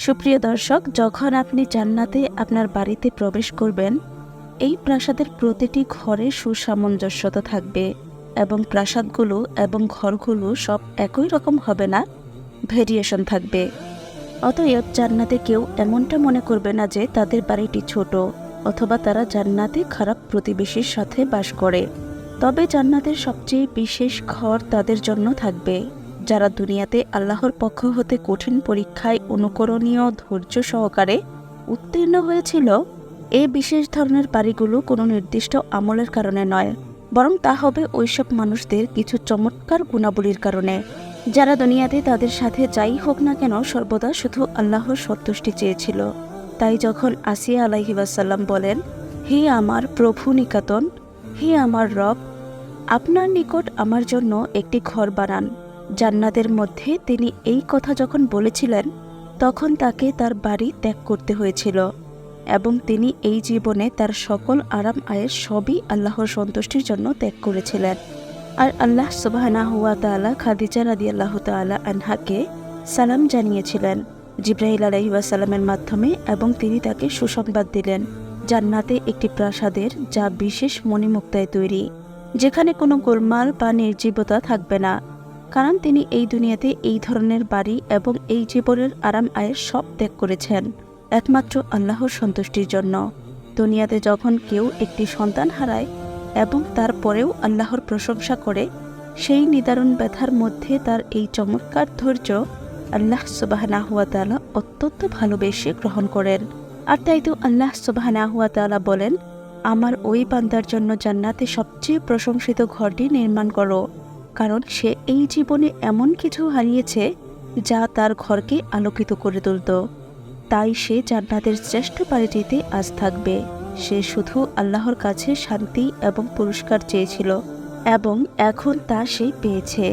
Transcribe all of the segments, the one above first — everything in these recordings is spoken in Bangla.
সুপ্রিয় দর্শক, যখন আপনি জান্নাতে আপনার বাড়িতে প্রবেশ করবেন, এই প্রাসাদের প্রতিটি ঘরে সুসামঞ্জস্যতা থাকবে এবং প্রাসাদগুলো এবং ঘরগুলো সব একই রকম হবে না, ভেরিয়েশন থাকবে। অতএব জান্নাতে কেউ এমনটা মনে করবে না যে তাদের বাড়িটি ছোট অথবা তারা জান্নাতে খারাপ প্রতিবেশীর সাথে বাস করে। তবে জান্নাতের সবচেয়ে বিশেষ ঘর তাদের জন্য থাকবে যারা দুনিয়াতে আল্লাহর পক্ষ হতে কঠিন পরীক্ষায় অনুকরণীয় ধৈর্য সহকারে উত্তীর্ণ হয়েছিল। এই বিশেষ ধরনের বাড়িগুলো কোনো নির্দিষ্ট আমলের কারণে নয়, বরং তা হবে ওইসব মানুষদের কিছু চমৎকার গুণাবলীর কারণে, যারা দুনিয়াতে তাদের সাথে যাই হোক না কেন সর্বদা শুধু আল্লাহর সন্তুষ্টি চেয়েছিল। তাই যখন আসিয়া আলাইহি ওয়াসাল্লাম বলেন, হে আমার প্রভু নিকাতন, হে আমার রব, আপনার নিকট আমার জন্য একটি ঘর বানান জান্নাতের মধ্যে, তিনি এই কথা যখন বলেছিলেন তখন তাকে তার বাড়ি ত্যাগ করতে হয়েছিল এবং তিনি এই জীবনে তার সকল আরাম আয়েশ সবই আল্লাহর সন্তুষ্টির জন্য ত্যাগ করেছিলেন। আর আল্লাহ সুবহানাহু ওয়া তাআলা খাদিজা রাদিয়াল্লাহু তাআলা আনহাকে সালাম জানিয়েছিলেন জিবরাইল আলাইহিস সালামের মাধ্যমে এবং তিনি তাকে সুসংবাদ দিলেন জান্নাতে একটি প্রাসাদের যা বিশেষ মণিমুক্তায় তৈরি, যেখানে কোনো গোলমাল বা নির্জীবতা থাকবে না, কারণ তিনি এই দুনিয়াতে এই ধরনের বাড়ি এবং এই জীবনের আরাম আয়ের সব ত্যাগ করেছেন একমাত্র আল্লাহর সন্তুষ্টির জন্য। দুনিয়াতে যখন কেউ একটি সন্তান হারায় এবং তারপরেও আল্লাহর প্রশংসা করে, সেই নিদারুণ ব্যথার মধ্যে তার এই চমৎকার ধৈর্য আল্লাহ সুবহানাহু ওয়া তাআলা অত্যন্ত ভালোবেসে গ্রহণ করেন। আর তাই তো আল্লাহ সুবহানাহু ওয়া তাআলা বলেন, আমার ওই বান্দার জন্য জান্নাতে সবচেয়ে প্রশংসিত ঘরটি নির্মাণ করো, কারণ সে এই জীবনে এমন কিছু হারিয়েছে যা তার ঘরকে আলোকিত করে তুলত। তাই সে জান্নাতের শ্রেষ্ঠ বাড়িটিতে আজ থাকবে। সে শুধু আল্লাহর কাছে শান্তি এবং পুরস্কার চেয়েছিল এবং এখন তা সে পেয়েছে।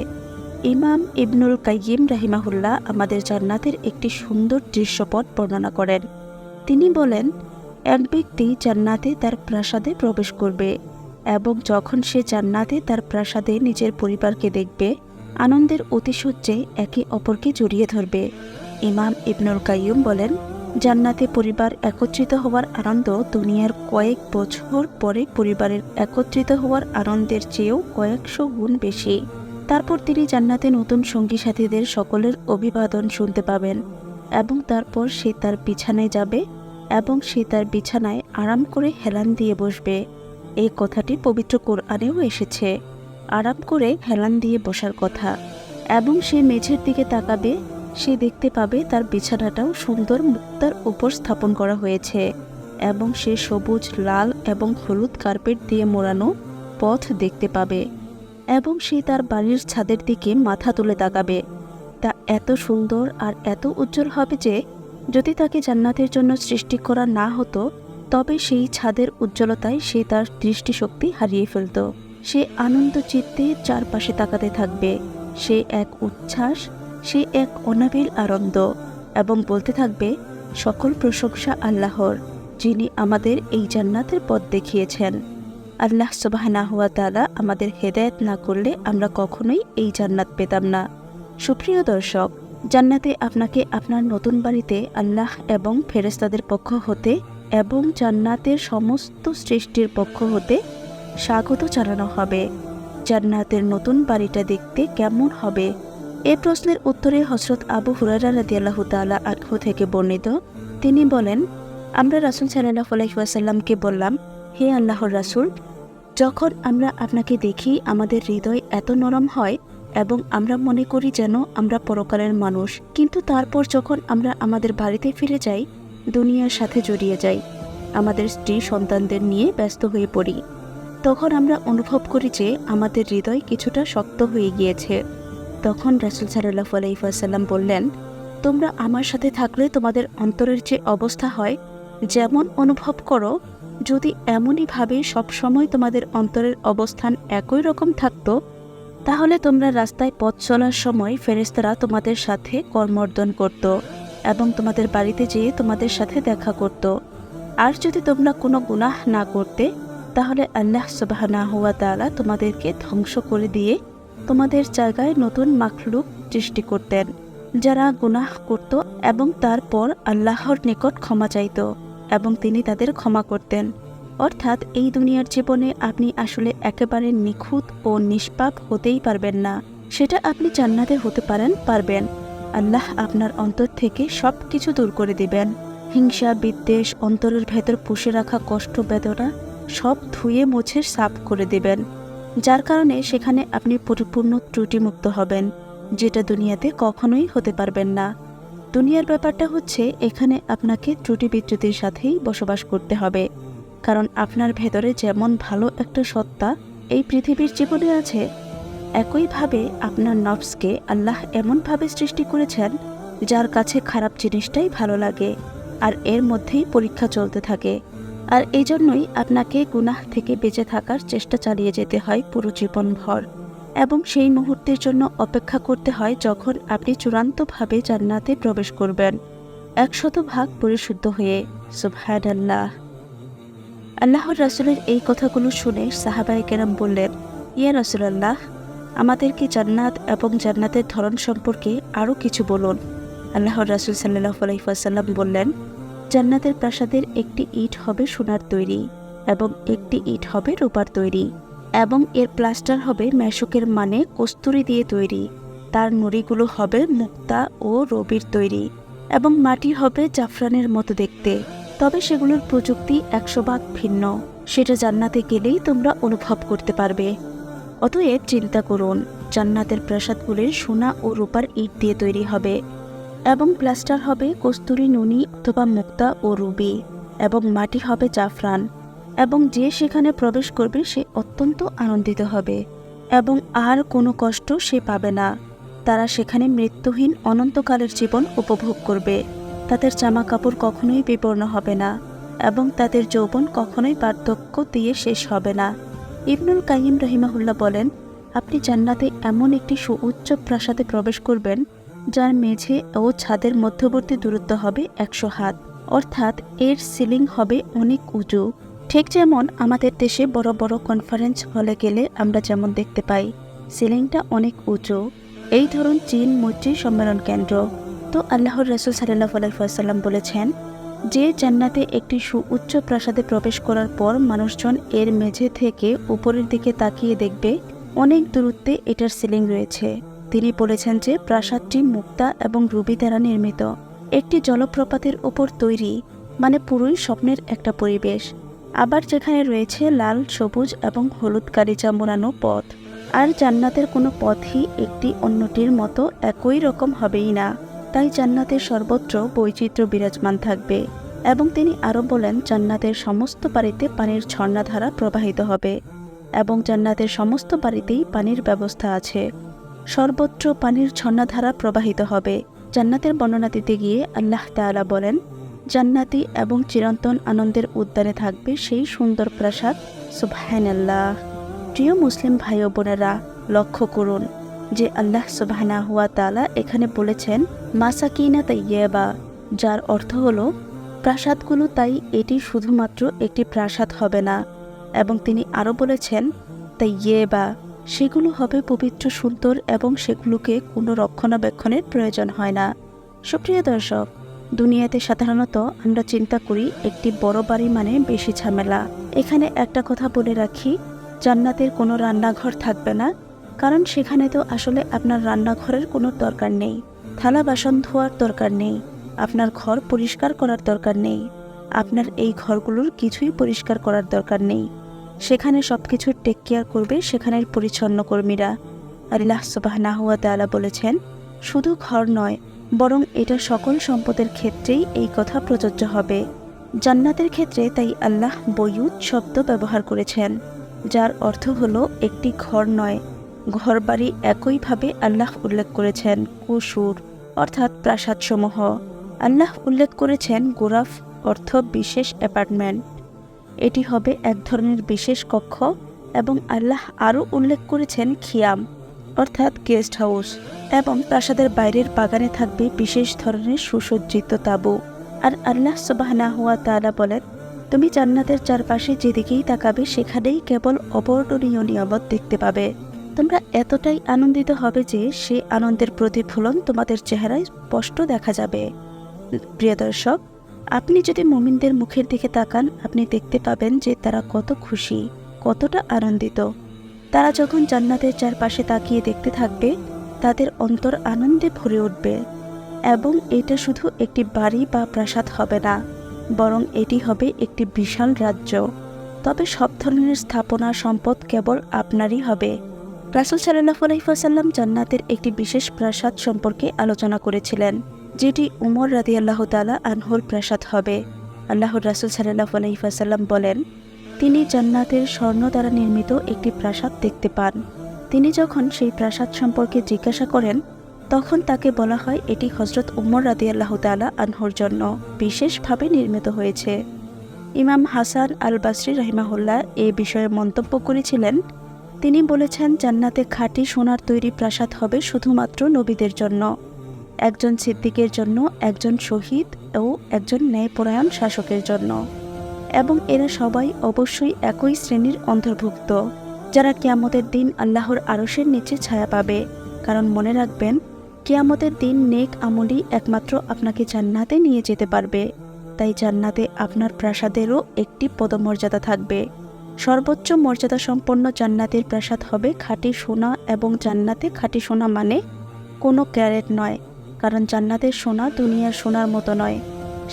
ইমাম ইবনুল কাইয়িম রাহিমাহুল্লাহ আমাদের জান্নাতের একটি সুন্দর দৃশ্যপট বর্ণনা করেন। তিনি বলেন, এক ব্যক্তি জান্নাতে তার প্রাসাদে প্রবেশ করবে এবং যখন সে জান্নাতে তার প্রাসাদে নিজের পরিবারকে দেখবে, আনন্দের অতিশয্যে একে অপরকে জড়িয়ে ধরবে। ইমাম ইবনুল কাইয়িম বলেন, জান্নাতে পরিবার একত্রিত হওয়ার আনন্দ দুনিয়ার কয়েক বছর পরে পরিবারের একত্রিত হওয়ার আনন্দের চেয়েও কয়েকশো গুণ বেশি। তারপর তিনি জান্নাতে নতুন সঙ্গী সাথীদের সকলের অভিবাদন শুনতে পাবেন এবং তারপর সে তার বিছানায় যাবে এবং সে তার বিছানায় আরাম করে হেলান দিয়ে বসবে। এই কথাটি পবিত্র কোরআনেও এসেছে, আরাম করে হেলান দিয়ে বসার কথা। এবং সে মেঝের দিকে তাকাবে, সে দেখতে পাবে তার বিছানাটাও সুন্দর মুক্তার উপর স্থাপন করা হয়েছে এবং সে সবুজ, লাল এবং হলুদ কার্পেট দিয়ে মোড়ানো পথ দেখতে পাবে এবং সে তার বাড়ির ছাদের দিকে মাথা তুলে তাকাবে। তা এত সুন্দর আর এত উজ্জ্বল হবে যে যদি তাকে জান্নাতের জন্য সৃষ্টি করা না হতো তবে সেই ছাদের উজ্জ্বলতায় সে তার দৃষ্টিশক্তি হারিয়ে ফেলত। সে আনন্দ চিত্তে চারপাশে তাকাতে থাকবে, সে এক উচ্ছ্বাস, সে এক অনাবিল আনন্দ এবং বলতে থাকবে, সকল প্রশংসা আল্লাহর, যিনি আমাদের এই জান্নাতের পথ দেখিয়েছেন। আল্লাহ সুবহানাহু ওয়া তাআলা আমাদের হেদায়েত না করলে আমরা কখনোই এই জান্নাত পেতাম না। সুপ্রিয় দর্শক, জান্নাতে আপনাকে আপনার নতুন বাড়িতে আল্লাহ এবং ফেরেশতাদের পক্ষ হতে এবং জান্নাতের সমস্ত সৃষ্টির পক্ষ হতে স্বাগত জানানো হবে। জান্নাতের নতুন বাড়িটা দেখতে কেমন হবে? এ প্রশ্নের উত্তরে হযরত আবু হুরায়রা রাদিয়াল্লাহু তাআলা আনহু থেকে বর্ণিত, তিনি বলেন, আমরা রাসূল সাল্লাল্লাহু আলাইহি ওয়াসাল্লামকে বললাম, হে আল্লাহর রাসূল, যখন আমরা আপনাকে দেখি আমাদের হৃদয় এত নরম হয় এবং আমরা মনে করি যেন আমরা পরকালের মানুষ, কিন্তু তারপর যখন আমরা আমাদের বাড়িতে ফিরে যাই, দুনিয়ার সাথে জড়িয়ে যাই, আমাদের স্ত্রী সন্তানদের নিয়ে ব্যস্ত হয়ে পড়ি, তখন আমরা অনুভব করি যে আমাদের হৃদয় কিছুটা শক্ত হয়ে গিয়েছে। তখন রাসূল সাল্লাল্লাহু আলাইহি ওয়াসাল্লাম বললেন, তোমরা আমার সাথে থাকলে তোমাদের অন্তরের যে অবস্থা হয়, যেমন অনুভব করো, যদি এমনইভাবে সবসময় তোমাদের অন্তরের অবস্থান একই রকম থাকতো, তাহলে তোমরা রাস্তায় পথ চলার সময় ফেরেশতারা তোমাদের সাথে করমর্দন করত এবং তোমাদের বাড়িতে যেয়ে তোমাদের সাথে দেখা করত। আর যদি তোমরা কোনো গুনাহ না করতে, তাহলে আল্লাহ সুবহানাহু ওয়া তাআলা তোমাদেরকে ধ্বংস করে দিয়ে তোমাদের জায়গায় নতুন মাখলুক সৃষ্টি করতেন। যারা গুনাহ করত এবং তারপর আল্লাহর নিকট ক্ষমা চাইত এবং তিনি তাদের ক্ষমা করতেন। অর্থাৎ এই দুনিয়ার জীবনে আপনি আসলে একেবারে নিখুঁত ও নিষ্পাপ হতেই পারবেন না। সেটা আপনি জান্নাতে হতে পারবেন। আল্লাহ আপনার অন্তর থেকে সব কিছু দূর করে দিবেন। হিংসা, বিদ্বেষ, অন্তরের ভেতর পুষে রাখা কষ্ট, বেদনা সব ধুয়ে মুছে সাফ করে দিবেন, যার কারণে সেখানে আপনি পরিপূর্ণ ত্রুটিমুক্ত হবেন, যেটা দুনিয়াতে কখনোই হতে পারবেন না। দুনিয়ার ব্যাপারটা হচ্ছে এখানে আপনাকে ত্রুটি বিচ্যুতির সাথেই বসবাস করতে হবে, কারণ আপনার ভেতরে যেমন ভালো একটা সত্তা এই পৃথিবীর জীবনে আছে, একইভাবে আপনার নফসকে আল্লাহ এমনভাবে সৃষ্টি করেছেন যার কাছে খারাপ জিনিসটাই ভালো লাগে, আর এর মধ্যেই পরীক্ষা চলতে থাকে। আর এই জন্যই আপনাকে গুনাহ থেকে বেঁচে থাকার চেষ্টা চালিয়ে যেতে হয় পুরো জীবনভর, এবং সেই মুহূর্তের জন্য অপেক্ষা করতে হয় যখন আপনি চূড়ান্তভাবে জান্নাতে প্রবেশ করবেন 100% পরিশুদ্ধ হয়ে। সুবহানাল্লাহ। আল্লাহর রাসূলের এই কথাগুলো শুনে সাহাবায়ে কেরাম বললেন, ইয়া রাসূলুল্লাহ, আমাদেরকে জান্নাত এবং জান্নাতের ধরন সম্পর্কে আরও কিছু বলুন। আল্লাহর রাসূল সাল্লাল্লাহু আলাইহি ওয়াসাল্লাম বললেন, জান্নাতের প্রাসাদের একটি ইট হবে সোনার তৈরি এবং একটি ইট হবে রূপার তৈরি, এবং এর প্লাস্টার হবে মেশকের মানে কস্তুরী দিয়ে তৈরি। তার নুড়িগুলো হবে মুক্তা ও রবির তৈরি, এবং মাটি হবে জাফরানের মতো দেখতে। তবে সেগুলোর প্রযুক্তি 100 ভাগ ভিন্ন। সেটা জান্নাতে গেলেই তোমরা অনুভব করতে পারবে। অতএব চিন্তা করুন, জান্নাতের প্রাসাদগুলির সোনা ও রূপার ইট দিয়ে তৈরি হবে, এবং প্লাস্টার হবে কস্তুরী, নুনি অথবা মুক্তা ও রুবি, এবং মাটি হবে জাফরান, এবং যে সেখানে প্রবেশ করবে সে অত্যন্ত আনন্দিত হবে এবং আর কোনো কষ্ট সে পাবে না। তারা সেখানে মৃত্যুহীন অনন্তকালের জীবন উপভোগ করবে। তাদের জামা কাপড় কখনোই বিবর্ণ হবে না এবং তাদের যৌবন কখনোই বার্ধক্য দিয়ে শেষ হবে না। ইবনুল কাইয়িম রাহিমাহুল্লাহ বলেন, আপনি জান্নাতে এমন একটি সুউচ্চ প্রাসাদে প্রবেশ করবেন যার মেঝে ও ছাদের মধ্যবর্তী দূরত্ব হবে 100 হাত, অর্থাৎ এর সিলিং হবে অনেক উঁচু। ঠিক যেমন আমাদের দেশে বড় বড় কনফারেন্স হলে গেলে আমরা যেমন দেখতে পাই, সিলিংটা অনেক উঁচু। এই ধরুন চীন মৈত্রী সম্মেলন কেন্দ্র। তো আল্লাহর রাসূল সাল্লাল্লাহু আলাইহি ওয়াসাল্লাম বলেছেন, যে জান্নাতে একটি সুউচ্চ প্রাসাদে প্রবেশ করার পর মানুষজন এর মেঝে থেকে উপরের দিকে তাকিয়ে দেখবে অনেক দূরত্বে এটার সিলিং রয়েছে। তিনি বলেছেন যে প্রাসাদটি মুক্তা এবং রুবি দ্বারা নির্মিত, একটি জলপ্রপাতের উপর তৈরি, মানে পুরোই স্বপ্নের একটা পরিবেশ। আবার যেখানে রয়েছে লাল, সবুজ এবং হলুদ গালিচা মোড়ানো পথ। আর জান্নাতের কোনো পথই একটি অন্যটির মতো একই রকম হবেই না, তাই জান্নাতের সর্বত্র বৈচিত্র্য বিরাজমান থাকবে। এবং তিনি আরও বলেন, জান্নাতের সমস্ত বাড়িতে পানির ঝর্ণাধারা প্রবাহিত হবে এবং জান্নাতের সমস্ত বাড়িতেই পানির ব্যবস্থা আছে। সর্বত্র পানির ঝর্ণাধারা প্রবাহিত হবে। জান্নাতের বর্ণনা দিতে গিয়ে আল্লাহ তাআলা বলেন, জান্নাতি এবং চিরন্তন আনন্দের উদ্যানে থাকবে সেই সুন্দর প্রাসাদ। সুবহানাল্লাহ। প্রিয় মুসলিম ভাই ও বোনেরা, লক্ষ্য করুন যে আল্লাহ সুবহানাহু ওয়া তাআলা এখানে বলেছেন মাসাকিনা তাইয়্যিবা, যার অর্থ হলো প্রাসাদগুলো। তাই এটি শুধুমাত্র একটি প্রাসাদ হবে না, এবং তিনি আরও বলেছেন তাইয়্যিবা, সেগুলো হবে পবিত্র, সুন্দর, এবং সেগুলোকে কোনো রক্ষণাবেক্ষণের প্রয়োজন হয় না। সুপ্রিয় দর্শক, দুনিয়াতে সাধারণত আমরা চিন্তা করি একটি বড় বাড়ি মানে বেশি ঝামেলা। এখানে একটা কথা বলে রাখি, জান্নাতের কোনো রান্নাঘর থাকবে না, কারণ সেখানে তো আসলে আপনার রান্নাঘরের কোনো দরকার নেই, থালা বাসন ধোয়ার দরকার নেই, আপনার ঘর পরিষ্কার করার দরকার নেই, আপনার এই ঘরগুলোর কিছুই পরিষ্কার করার দরকার নেই। সেখানে সব কিছুর টেক কেয়ার করবে সেখানের পরিচ্ছন্ন কর্মীরা। আল্লাহ সুবহানাহু ওয়া তাআলা বলেছেন, শুধু ঘর নয়, বরং এটা সকল সম্পদের ক্ষেত্রেই এই কথা প্রযোজ্য হবে। জান্নাতের ক্ষেত্রে তাই আল্লাহ বয়ুত শব্দ ব্যবহার করেছেন, যার অর্থ হলো একটি ঘর নয়, ঘরবাড়ি। একইভাবে আল্লাহ উল্লেখ করেছেন কুসুর, অর্থাৎ প্রাসাদসমূহ। আল্লাহ উল্লেখ করেছেন গোরাফ, অর্থ বিশেষ অ্যাপার্টমেন্ট। এটি হবে এক ধরনের বিশেষ কক্ষ। এবং আল্লাহ আরও উল্লেখ করেছেন খিয়াম, অর্থাৎ গেস্ট হাউস। এবং প্রাসাদের বাইরের বাগানে থাকবে বিশেষ ধরনের সুসজ্জিত তাঁবু। আর আল্লাহ সুবহানাহু ওয়া তাআলা বলেন, তুমি জান্নাতের চারপাশে যেদিকেই তাকাবে সেখানেই কেবল অবর্ণনীয় নিয়ামত দেখতে পাবে। তোমরা এতটাই আনন্দিত হবে যে সেই আনন্দের প্রতিফলন তোমাদের চেহারায় স্পষ্ট দেখা যাবে। প্রিয় দর্শক, আপনি যদি মুমিনদের মুখের দিকে তাকান, আপনি দেখতে পাবেন যে তারা কত খুশি, কতটা আনন্দিত। তারা যখন জান্নাতের চারপাশে তাকিয়ে দেখতে থাকবে, তাদের অন্তর আনন্দে ভরে উঠবে। এবং এটা শুধু একটি বাড়ি বা প্রাসাদ হবে না, বরং এটি হবে একটি বিশাল রাজ্য। তবে সব ধরনের স্থাপনা সম্পদ কেবল আপনারই হবে। রাসূল সাল্লাল্লাহু আলাইহি ওয়াসাল্লাম জান্নাতের একটি বিশেষ প্রাসাদ সম্পর্কে আলোচনা করেছিলেন, যেটি উমর রাদিয়াল্লাহু তাআলা আনহুর প্রাসাদ হবে। আল্লাহর রাসূল সাল্লাল্লাহু আলাইহি ওয়াসাল্লাম বলেন, তিনি জান্নাতের স্বর্ণ দ্বারা নির্মিত একটি প্রাসাদ দেখতে পান। তিনি যখন সেই প্রাসাদ সম্পর্কে জিজ্ঞাসা করেন, তখন তাকে বলা হয় এটি হযরত উমর রাদিয়াল্লাহু তাআলা আনহুর জন্য বিশেষভাবে নির্মিত হয়েছে। ইমাম হাসান আল বাসরি রাহিমাহুল্লাহ এ বিষয়ে মন্তব্য করেছিলেন, তিনি বলেছেন, জান্নাতে খাঁটি সোনার তৈরি প্রাসাদ হবে শুধুমাত্র নবীদের জন্য, একজন সিদ্দিকের জন্য, একজন শহীদ ও একজন ন্যায়পরায়ণ শাসকের জন্য। এবং এরা সবাই অবশ্যই একই শ্রেণীর অন্তর্ভুক্ত, যারা কিয়ামতের দিন আল্লাহর আরশের নিচে ছায়া পাবে। কারণ মনে রাখবেন, কিয়ামতের দিন নেক আমলই একমাত্র আপনাকে জান্নাতে নিয়ে যেতে পারবে। তাই জান্নাতে আপনার প্রাসাদেরও একটি পদমর্যাদা থাকবে। সর্বোচ্চ মর্যাদা সম্পন্ন জান্নাতের প্রাসাদ হবে খাঁটি সোনা, এবং জান্নাতে খাঁটি সোনা মানে কোনো ক্যারেট নয়, কারণ জান্নাতের সোনা দুনিয়ার সোনার মতো নয়।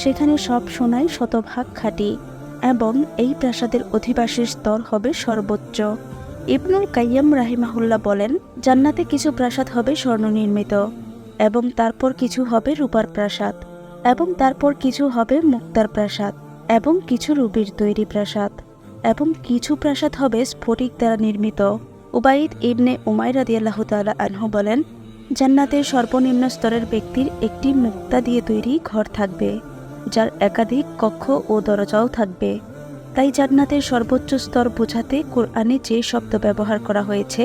সেখানে সব সোনাই শতভাগ খাঁটি, এবং এই প্রাসাদের অধিবাসীর স্তর হবে সর্বোচ্চ। ইবনুল কাইয়্যিম রাহিমাহুল্লাহ বলেন, জান্নাতে কিছু প্রাসাদ হবে স্বর্ণ নির্মিত, এবং তারপর কিছু হবে রূপার প্রাসাদ, এবং তারপর কিছু হবে মুক্তার প্রাসাদ, এবং কিছু রুবির তৈরি প্রাসাদ, এবং কিছু প্রাসাদ হবে স্ফটিক দ্বারা নির্মিত। উবাইদ ইবনে উমাইর রাদিয়াল্লাহু তাআলা আনহু বলেন, জান্নাতের সর্বনিম্ন স্তরের ব্যক্তির একটি মুক্তা দিয়ে তৈরি ঘর থাকবে, যার একাধিক কক্ষ ও দরজাও থাকবে। তাই জান্নাতের সর্বোচ্চ স্তর বোঝাতে কোরআনে যে শব্দ ব্যবহার করা হয়েছে,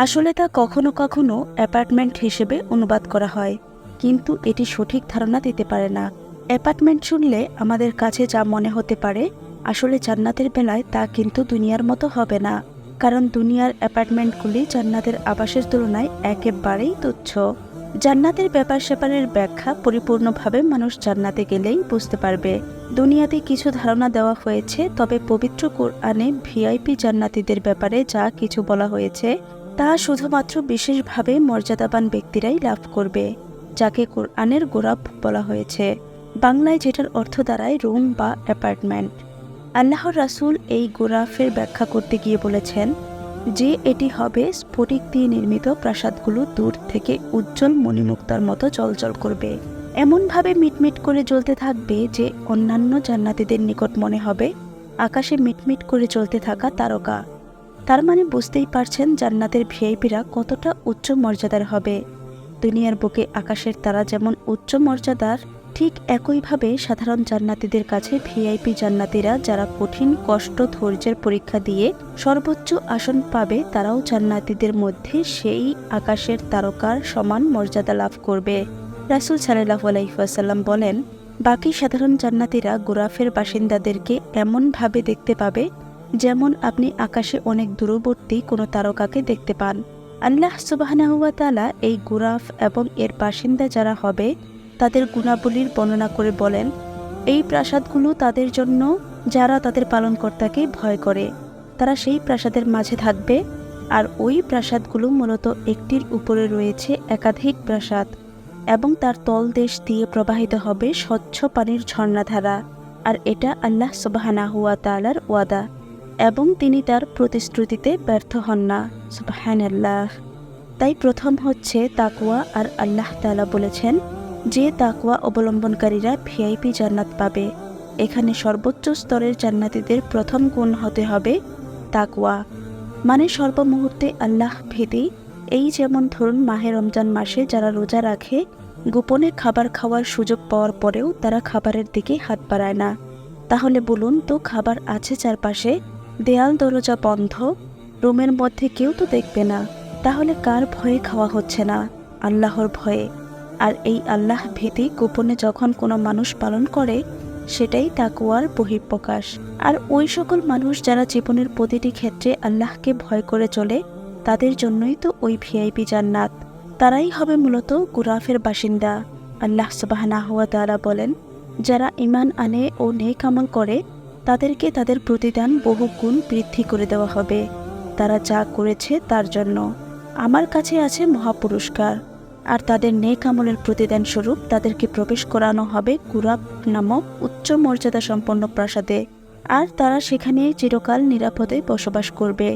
আসলে তা কখনো কখনো অ্যাপার্টমেন্ট হিসেবে অনুবাদ করা হয়, কিন্তু এটি সঠিক ধারণা দিতে পারে না। অ্যাপার্টমেন্ট শুনলে আমাদের কাছে যা মনে হতে পারে, আসলে জান্নাতের বেলায় তা কিন্তু দুনিয়ার মতো হবে না, কারণ দুনিয়ার অ্যাপার্টমেন্টগুলি জান্নাতের আবাসের তুলনায় একেবারেই তুচ্ছ। জান্নাতের ব্যাপার স্যাপারের ব্যাখ্যা পরিপূর্ণভাবে মানুষ জান্নাতে গেলেই বুঝতে পারবে। দুনিয়াতে কিছু ধারণা দেওয়া হয়েছে, তবে পবিত্র কোরআনে ভিআইপি জান্নাতীদের ব্যাপারে যা কিছু বলা হয়েছে, তা শুধুমাত্র বিশেষভাবে মর্যাদাবান ব্যক্তিরাই লাভ করবে, যাকে কোরআনের গোরাফ বলা হয়েছে, বাংলায় যেটার অর্থ দাঁড়ায় রুম বা অ্যাপার্টমেন্ট। আল্লাহর রাসূল এই গোরাফের ব্যাখ্যা করতে গিয়ে বলেছেন যে এটি হবে স্ফটিক দিয়ে নির্মিত প্রাসাদগুলো দূর থেকে উজ্জ্বল মণিমুক্তার মতো জ্বলজ্বল করবে, এমনভাবে মিটমিট করে জ্বলতে থাকবে যে অন্যান্য জান্নাতীদের নিকট মনে হবে আকাশে মিটমিট করে জ্বলতে থাকা তারকা। তার মানে বুঝতেই পারছেন জান্নাতের ভিআইপিরা কতটা উচ্চ মর্যাদার হবে। দুনিয়ার বুকে আকাশের তারা যেমন উচ্চ মর্যাদার, ঠিক একইভাবে সাধারণ জান্নাতীদের কাছে ভিআইপি জান্নাতীরা যারা কঠিন কষ্ট ধৈর্যের পরীক্ষা দিয়ে সর্বোচ্চ আসন পাবে, তারাও জান্নাতীদের মধ্যে সেই আকাশের তারকার সমান মর্যাদা লাভ করবে। রাসূল সাল্লাল্লাহু আলাইহি ওয়াসাল্লাম বলেন, বাকি সাধারণ জান্নাতীরা গোরাফের বাসিন্দাদেরকে এমনভাবে দেখতে পাবে যেমন আপনি আকাশে অনেক দূরবর্তী কোনো তারকাকে দেখতে পান। আল্লাহ সুবহানাহু ওয়া তাআলা এই গোরাফ এবং এর বাসিন্দা যারা হবে তাদের গুণাবলীর বর্ণনা করে বলেন, এই প্রাসাদগুলো তাদের জন্য যারা তাদের পালনকর্তাকে ভয় করে, তারা সেই প্রাসাদের মাঝে থাকবে। আর ওই প্রাসাদগুলো মূলত একটির উপরে রয়েছে একাধিক প্রাসাদ, এবং তার তলদেশ দিয়ে প্রবাহিত হবে স্বচ্ছ পানির ঝর্ণাধারা। আর এটা আল্লাহ সুবহানাহু ওয়া তাআলার ওয়াদা, এবং তিনি তার প্রতিশ্রুতিতে ব্যর্থ হন না। সুবহানাল্লাহ। তাই প্রথম হচ্ছে তাকওয়া। আর আল্লাহ তাআলা বলেছেন যে তাকওয়া অবলম্বনকারীরা ভিআইপি জান্নাত পাবে। এখানে সর্বোচ্চ স্তরের জান্নাতীদের প্রথম গুণ হতে হবে তাকওয়া, মানে সর্বমুহূর্তে আল্লাহ ভীতি। এই যেমন ধরুন মাহে রমজান মাসে যারা রোজা রাখে, গোপনে খাবার খাওয়ার সুযোগ পাওয়ার পরেও তারা খাবারের দিকে হাত বাড়ায় না। তাহলে বলুন তো, খাবার আছে চারপাশে, দেয়াল দরজা বন্ধ, রুমের মধ্যে কেউ তো দেখবে না, তাহলে কার ভয়ে খাওয়া হচ্ছে না? আল্লাহর ভয়ে। আর এই আল্লাহ ভীতি গোপনে যখন কোনো মানুষ পালন করে, সেটাই তাকওয়ার বহিঃপ্রকাশ। আর ওই সকল মানুষ যারা জীবনের প্রতিটি ক্ষেত্রে আল্লাহকে ভয় করে চলে, তাদের জন্যই তো ওই ভিআইপি জান্নাত। তারাই হবে মূলত গুরাফের বাসিন্দা। আল্লাহ সুবহানাহু ওয়া তাআলা বলেন, যারা ঈমান আনে ও নেক আমল করে তাদেরকে তাদের প্রতিদান বহু গুণ বৃদ্ধি করে দেওয়া হবে। তারা যা করেছে তার জন্য আমার কাছে আছে মহাপুরস্কার। আর তাদের নেক আমলের প্রতিদান স্বরূপ তাদেরকে প্রবেশ করানো হবে গুরাব নামক উচ্চ মর্যাদা সম্পন্ন প্রাসাদে, আর তারা সেখানে চিরকাল নিরাপদে বসবাস করবে।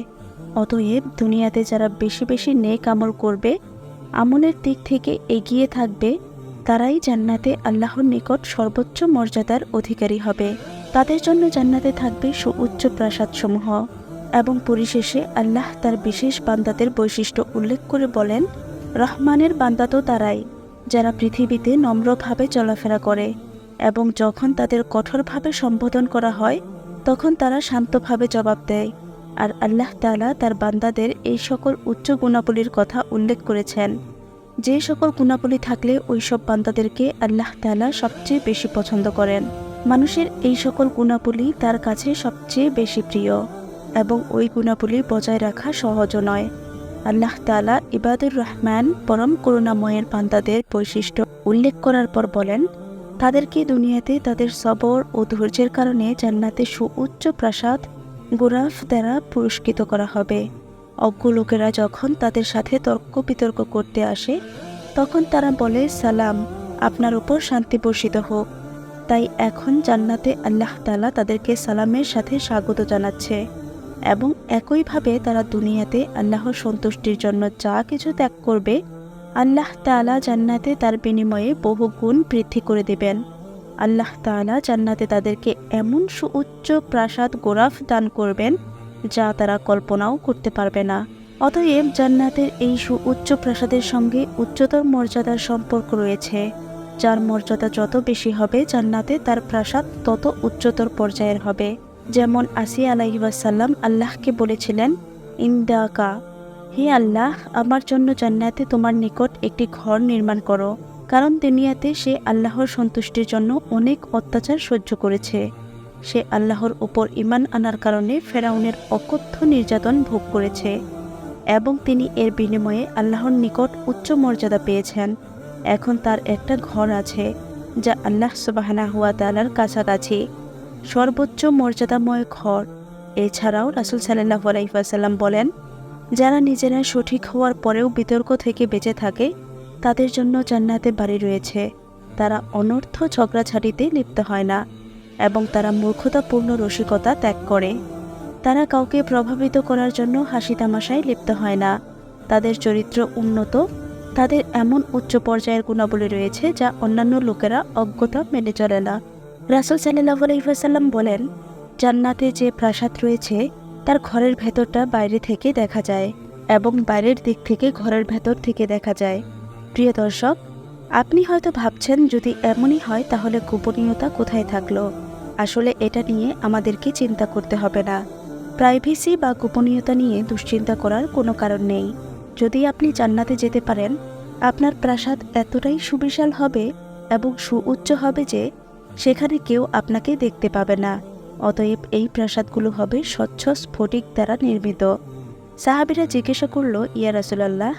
অতএব দুনিয়াতে যারা বেশি বেশি নেক আমল করবে, আমলের দিক থেকে এগিয়ে থাকবে, তারাই জান্নাতে আল্লাহর নিকট সর্বোচ্চ মর্যাদার অধিকারী হবে। তাদের জন্য জান্নাতে থাকবে সুউচ্চ প্রাসাদসমূহ। এবং পরিশেষে আল্লাহ তার বিশেষ বান্দাদের বৈশিষ্ট্য উল্লেখ করে বলেন, রহমানের বান্দা তো তারাই যারা পৃথিবীতে নম্রভাবে চলাফেরা করে এবং যখন তাদের কঠোরভাবে সম্বোধন করা হয় তখন তারা শান্তভাবে জবাব দেয়। আর আল্লাহ তাআলা তার বান্দাদের এই সকল উচ্চ গুণাবলীর কথা উল্লেখ করেছেন। যে সকল গুণাবলী থাকলে ওইসব বান্দাদেরকে আল্লাহ তাআলা সবচেয়ে বেশি পছন্দ করেন। মানুষের এই সকল গুণাবলী তার কাছে সবচেয়ে বেশি প্রিয় এবং ওই গুণাবলী বজায় রাখা সহজও নয়। আল্লাহ তাআলা ইবাদুর রহমান পরম করুণাময়ের বান্দাদের বৈশিষ্ট্য উল্লেখ করার পর বলেন, তাদেরকে দুনিয়াতে তাদের সবর ও ধৈর্যের কারণে জান্নাতে সুউচ্চ প্রাসাদ গুরাফ দ্বারা পুরস্কৃত করা হবে। অজ্ঞ লোকেরা যখন তাদের সাথে তর্ক বিতর্ক করতে আসে তখন তারা বলে, সালাম, আপনার উপর শান্তি বর্ষিত হোক। তাই এখন জান্নাতে আল্লাহ তাআলা তাদেরকে সালামের সাথে স্বাগত জানাচ্ছে এবং একইভাবে তারা দুনিয়াতে আল্লাহর সন্তুষ্টির জন্য যা কিছু ত্যাগ করবে আল্লাহ তাআলা জান্নাতে তার বিনিময়ে বহু গুণ বৃদ্ধি করে দেবেন। আল্লাহ তাআলা জান্নাতে তাদেরকে এমন সুউচ্চ প্রাসাদ গোরাফ দান করবেন যা তারা কল্পনাও করতে পারবে না। অতএব জান্নাতের এই সুউচ্চ প্রাসাদের সঙ্গে উচ্চতর মর্যাদার সম্পর্ক রয়েছে। যার মর্যাদা যত বেশি হবে জান্নাতে তার প্রাসাদ তত উচ্চতর পর্যায়ের হবে। যেমন আসিয়া আলাইহিস সালাম আল্লাহকে বলেছিলেন, ইন্দাকা, হে আল্লাহ, আমার জন্য জান্নাতে তোমার নিকট একটি ঘর নির্মাণ করো, কারণ দুনিয়াতে সে আল্লাহর সন্তুষ্টির জন্য অনেক অত্যাচার সহ্য করেছে। সে আল্লাহর উপর ঈমান আনার কারণে ফেরাউনের অকথ্য নির্যাতন ভোগ করেছে এবং তিনি এর বিনিময়ে আল্লাহর নিকট উচ্চ মর্যাদা পেয়েছেন। এখন তার একটা ঘর আছে যা আল্লাহ সুবহানাহু ওয়া তাআলার কাছাকাছি সর্বোচ্চ মর্যাদাময় ঘর। এছাড়াও রাসূল সাল্লাল্লাহু আলাইহি ওয়াসাল্লাম বলেন, যারা নিজেরা সঠিক হওয়ার পরেও বিতর্ক থেকে বেঁচে থাকে তাদের জন্য জান্নাতে বাড়ি রয়েছে। তারা অনর্থ ঝগড়াঝাটিতে লিপ্ত হয় না এবং তারা মূর্খতাপূর্ণ রসিকতা ত্যাগ করে। তারা কাউকে প্রভাবিত করার জন্য হাসি তামাশায় লিপ্ত হয় না। তাদের চরিত্র উন্নত, তাদের এমন উচ্চ পর্যায়ের গুণাবলী রয়েছে যা অন্যান্য লোকেরা অজ্ঞতা মেনে চলে না। রাসূল সাল্লাল্লাহু আলাইহি ওয়াসাল্লাম বলেন, জান্নাতে যে প্রাসাদ রয়েছে তার ঘরের ভেতরটা বাইরে থেকে দেখা যায় এবং বাইরের দিক থেকে ঘরের ভেতর থেকে দেখা যায়। প্রিয় দর্শক, আপনি হয়তো ভাবছেন যদি এমনই হয় তাহলে গোপনীয়তা কোথায় থাকলো? আসলে এটা নিয়ে আমাদেরকে চিন্তা করতে হবে না। প্রাইভেসি বা গোপনীয়তা নিয়ে দুশ্চিন্তা করার কোনো কারণ নেই। যদি আপনি জান্নাতে যেতে পারেন, আপনার প্রাসাদ এতটাই সুবিশাল হবে এবং সুউচ্চ হবে যে সেখানে কেউ আপনাকে দেখতে পাবে না। অতএব এই প্রাসাদগুলো হবে স্বচ্ছ স্ফটিক দ্বারা নির্মিত। সাহাবীরা জিজ্ঞাসা করল, ইয়া রাসূলুল্লাহ,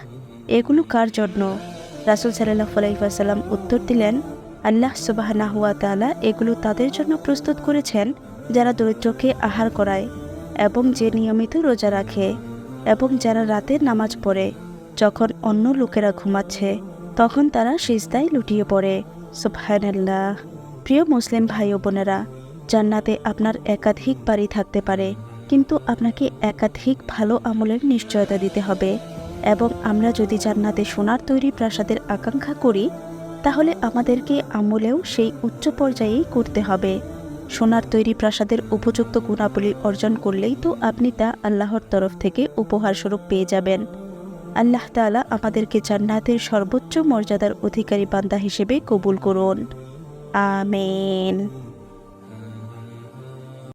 এগুলো কার জন্য? রাসূল সাল্লাল্লাহু আলাইহি ওয়াসাল্লাম উত্তর দিলেন, আল্লাহ সুবহানাহু ওয়া তাআলা এগুলো তাদের জন্য প্রস্তুত করেছেন যারা দরিদ্রকে আহার করায় এবং যে নিয়মিত রোজা রাখে এবং যারা রাতে নামাজ পড়ে। যখন অন্য লোকেরা ঘুমাচ্ছে তখন তারা সিজদায় লুটিয়ে পড়ে। সুবহানাল্লাহ। প্রিয় মুসলিম ভাই ও বোনেরা, জান্নাতে আপনার একাধিক বাড়ি থাকতে পারে, কিন্তু আপনাকে একাধিক ভালো আমলের নিশ্চয়তা দিতে হবে। এবং আমরা যদি জান্নাতে সোনার তৈরি প্রাসাদের আকাঙ্ক্ষা করি তাহলে আমাদেরকে আমলেও সেই উচ্চ পর্যায়েই করতে হবে। সোনার তৈরি প্রাসাদের উপযুক্ত গুণাবলী অর্জন করলেই তো আপনি তা আল্লাহর তরফ থেকে উপহার স্বরূপ পেয়ে যাবেন। আল্লাহ তাআলা আমাদেরকে জান্নাতের সর্বোচ্চ মর্যাদার অধিকারী বান্দা হিসেবে কবুল করুন। আমিন।